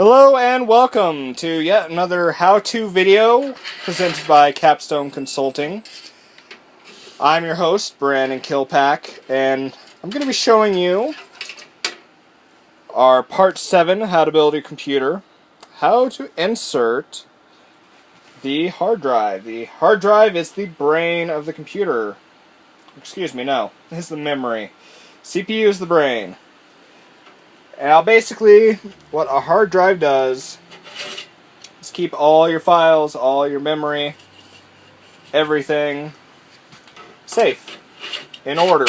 Hello and welcome to yet another how-to video presented by Capstone Consulting. I'm your host, Brandon Kilpack, and I'm going to be showing you our Part 7, how to build a computer, how to insert the hard drive. The hard drive is the brain of the computer. Excuse me, no, it's the memory. CPU is the brain. Now basically, what a hard drive does is keep all your files, all your memory, everything safe, in order,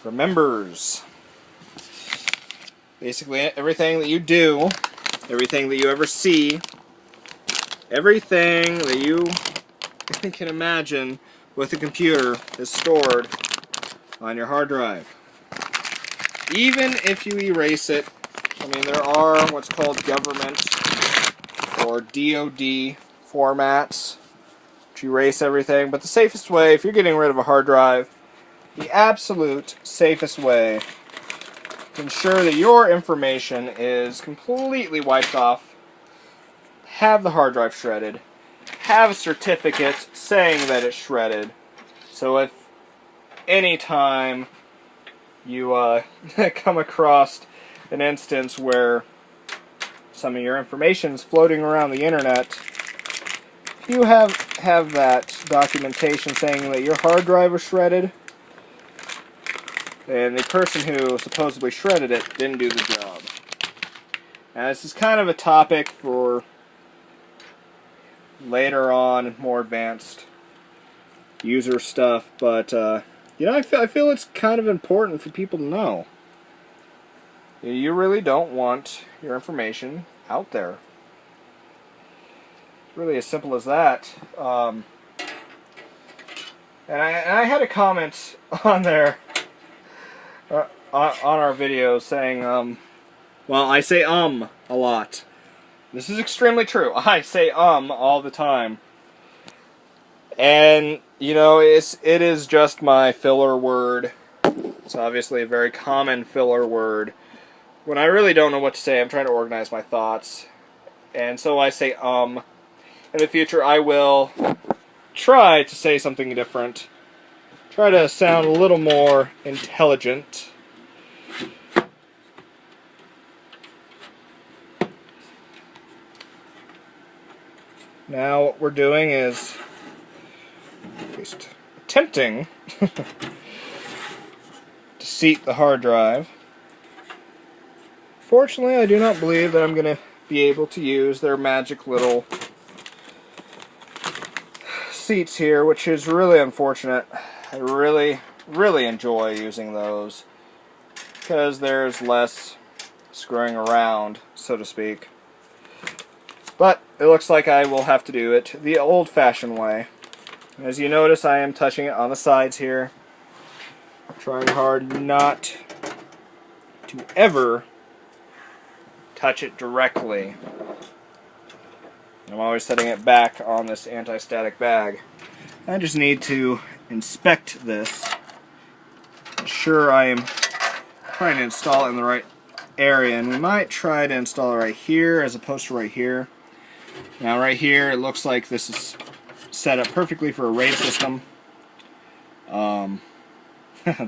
remembers. Basically everything that you do, everything that you ever see, everything that you can imagine with a computer is stored on your hard drive. Even if you erase it, I mean, there are what's called government or DoD formats to erase everything, but the safest way, if you're getting rid of a hard drive, the absolute safest way to ensure that your information is completely wiped off, have the hard drive shredded, have a certificate saying that it's shredded, so if any time you come across an instance where some of your information is floating around the internet, you have that documentation saying that your hard drive was shredded and the person who supposedly shredded it didn't do the job. Now this is kind of a topic for later on, more advanced user stuff, but you know, I feel it's kind of important for people to know. You really don't want your information out there. It's really as simple as that. And I had a comment on there, on our video, saying, well, I say a lot. This is extremely true. I say all the time. And, you know, it is just my filler word. It's obviously a very common filler word. When I really don't know what to say, I'm trying to organize my thoughts. And so I say In the future, I will try to say something different. Try to sound a little more intelligent. Now, what we're doing is at least attempting to seat the hard drive. Fortunately, I do not believe that I'm going to be able to use their magic little seats here, which is really unfortunate. I really enjoy using those because there's less screwing around, so to speak. But it looks like I will have to do it the old-fashioned way. As you notice, I am touching it on the sides here. Trying hard not to ever touch it directly. I'm always setting it back on this anti-static bag. I just need to inspect this. Ensure I am trying to install it in the right area, and we might try to install it right here as opposed to right here. Now right here, it looks like this is set up perfectly for a RAID system.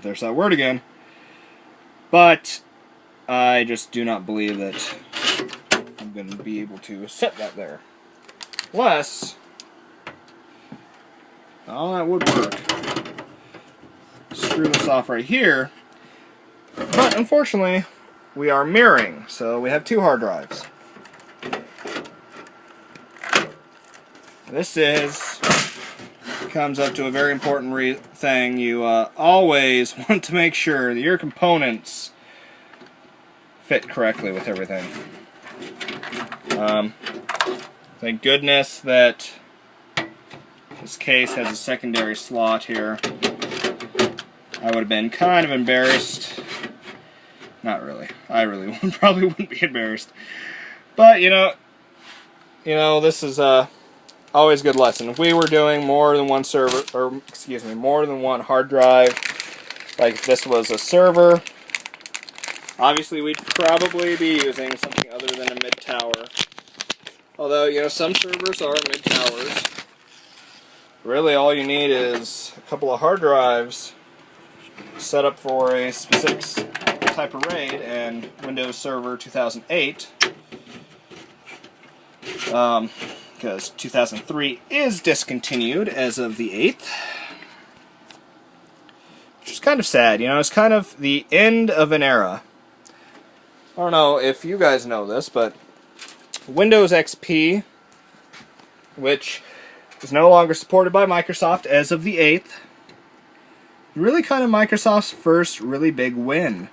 There's that word again. But I just do not believe that I'm going to be able to set that there. Unless, oh, that would work. Screw this off right here. But unfortunately, we are mirroring, so we have two hard drives. This comes up to a very important thing. You always want to make sure that your components fit correctly with everything. Thank goodness that this case has a secondary slot here. I would have been kind of embarrassed. Not really. I really probably wouldn't be embarrassed. But you know, this is always a good lesson. If we were doing more than one server, or excuse me, more than one hard drive, like if this was a server, Obviously, we'd probably be using something other than a mid-tower. Although, you know, some servers are mid-towers. Really, all you need is a couple of hard drives set up for a specific type of RAID and Windows Server 2008. Because 2003 is discontinued as of the 8th. Which is kind of sad, you know, it's kind of the end of an era. I don't know if you guys know this, but Windows XP, which is no longer supported by Microsoft as of the 8th, really kind of Microsoft's first really big win.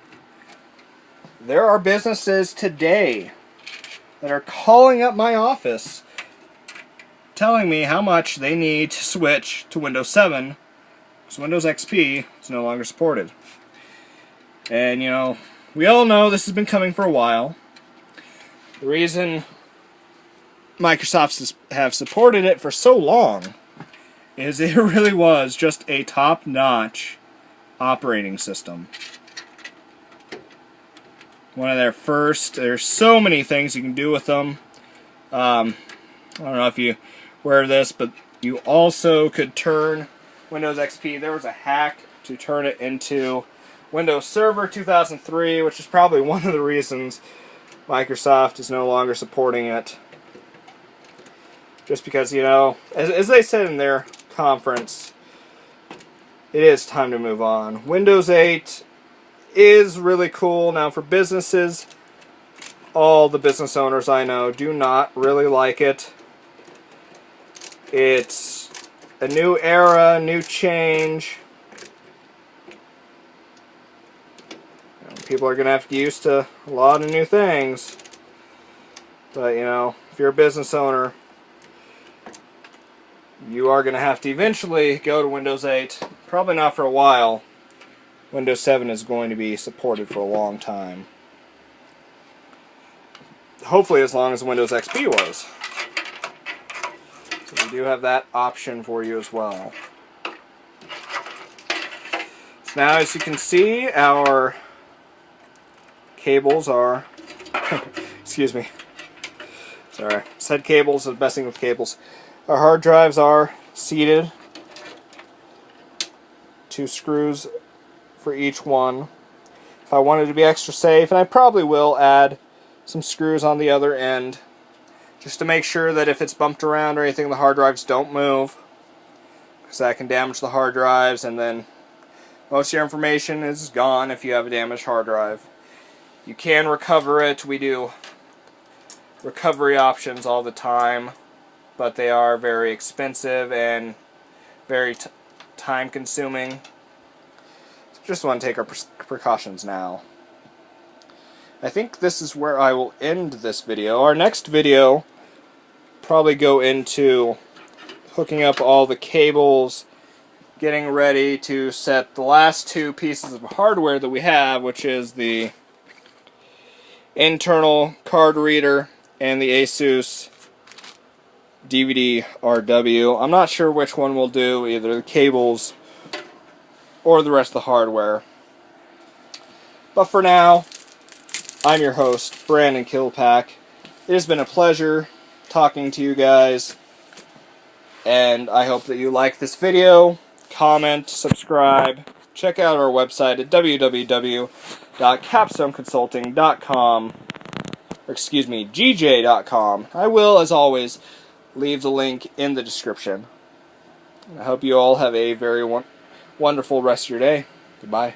There are businesses today that are calling up my office telling me how much they need to switch to Windows 7 because Windows XP is no longer supported. And, you know, we all know this has been coming for a while. The reason Microsoft have supported it for so long is it really was just a top-notch operating system. One of their first. There's so many things you can do with them. I don't know if you aware of this, but you also could turn Windows XP. There was a hack to turn it into Windows Server 2003, which is probably one of the reasons Microsoft is no longer supporting it. Just because, you know, as they said in their conference, it is time to move on. Windows 8 is really cool. Now, for businesses, all the business owners I know do not really like it. It's a new era, new change. People are going to have to get used to a lot of new things. But, you know, if you're a business owner, you are going to have to eventually go to Windows 8. Probably not for a while. Windows 7 is going to be supported for a long time. Hopefully as long as Windows XP was. So we do have that option for you as well. So now, as you can see, our cables are excuse me, sorry, said cables is messing with cables. Our hard drives are seated, 2 screws for each one. If I wanted to be extra safe, and I probably will add some screws on the other end just to make sure that if it's bumped around or anything, the hard drives don't move, because that can damage the hard drives, and then most of your information is gone if you have a damaged hard drive. You can recover it. We do recovery options all the time, but they are very expensive and very time consuming. So just want to take our precautions now. I think this is where I will end this video. Our next video probably go into hooking up all the cables, getting ready to set the last 2 pieces of hardware that we have, which is the internal card reader and the Asus DVD RW. I'm not sure which one we'll do, either the cables or the rest of the hardware. But for now, I'm your host, Brandon Kilpack. It has been a pleasure talking to you guys, and I hope that you like this video. Comment, subscribe, check out our website at www.capstoneconsulting.com, or excuse me, gj.com. I will, as always, leave the link in the description. I hope you all have a very wonderful rest of your day. Goodbye.